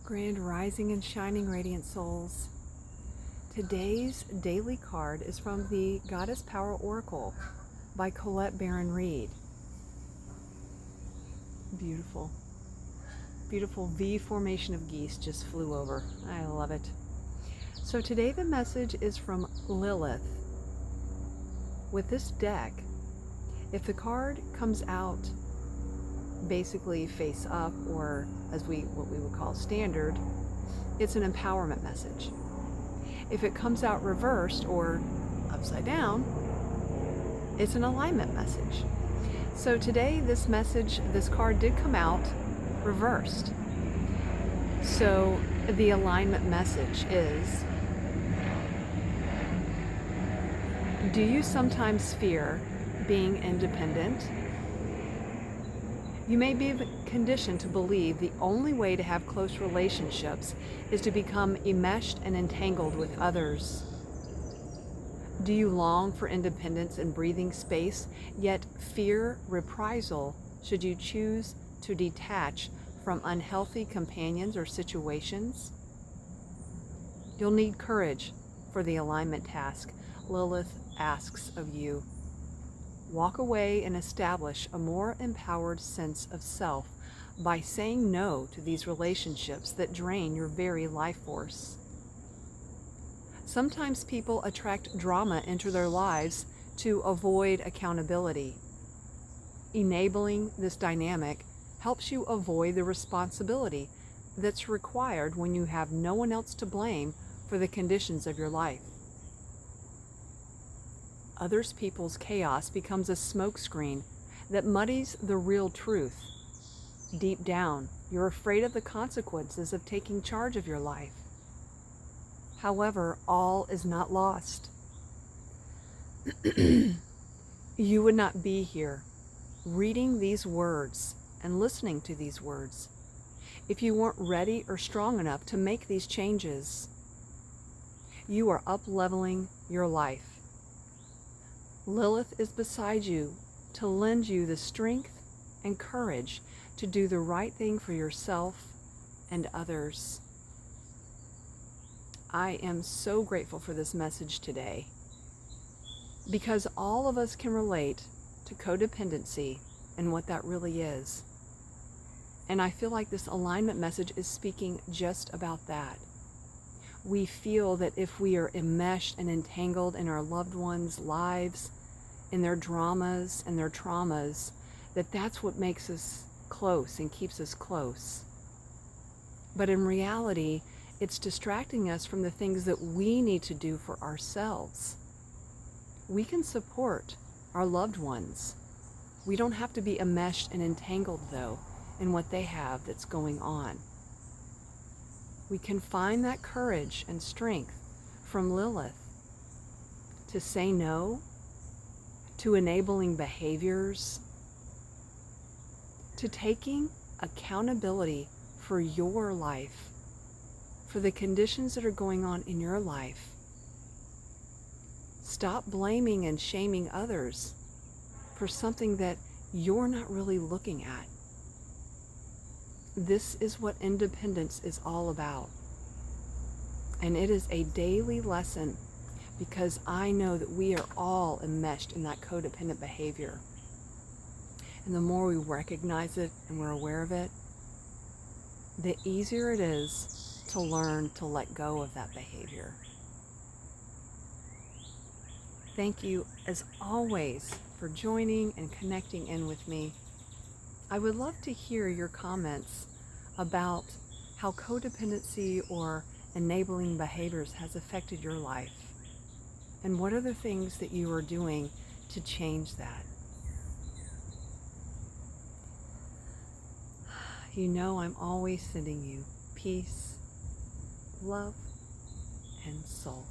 Grand Rising and Shining Radiant Souls. Today's daily card is from the Goddess Power Oracle by Colette Baron Reed. Beautiful. Beautiful V formation of geese just flew over. I love it. So today the message is from Lilith. With this deck, if the card comes out basically face up, or as what we would call standard, it's an empowerment message. If it comes out reversed or upside down, it's an alignment message. So today this card did come out reversed. So the alignment message is: do you sometimes fear being independent? You may be conditioned to believe the only way to have close relationships is to become enmeshed and entangled with others. Do you long for independence and breathing space, yet fear reprisal should you choose to detach from unhealthy companions or situations? You'll need courage for the alignment task Lilith asks of you. Walk away and establish a more empowered sense of self by saying no to these relationships that drain your very life force. Sometimes people attract drama into their lives to avoid accountability. Enabling this dynamic helps you avoid the responsibility that's required when you have no one else to blame for the conditions of your life. Other people's chaos becomes a smokescreen that muddies the real truth. Deep down, you're afraid of the consequences of taking charge of your life. However, all is not lost. You would not be here reading these words and listening to these words if you weren't ready or strong enough to make these changes. You are up-leveling your life. Lilith is beside you to lend you the strength and courage to do the right thing for yourself and others. I am so grateful for this message today, because all of us can relate to codependency and what that really is. And I feel like this alignment message is speaking just about that. We feel that if we are enmeshed and entangled in our loved ones' lives, in their dramas and their traumas, that's what makes us close and keeps us close. But in reality, it's distracting us from the things that we need to do for ourselves. We can support our loved ones. We don't have to be enmeshed and entangled, though, in what they have that's going on. We can find that courage and strength from Lilith to say no to enabling behaviors, to taking accountability for your life, for the conditions that are going on in your life. Stop blaming and shaming others for something that you're not really looking at. This is what independence is all about. And it is a daily lesson, because I know that we are all enmeshed in that codependent behavior. And the more we recognize it and we're aware of it, the easier it is to learn to let go of that behavior. Thank you, as always, for joining and connecting in with me. I would love to hear your comments about how codependency or enabling behaviors has affected your life. And what are the things that you are doing to change that? You know I'm always sending you peace, love, and soul.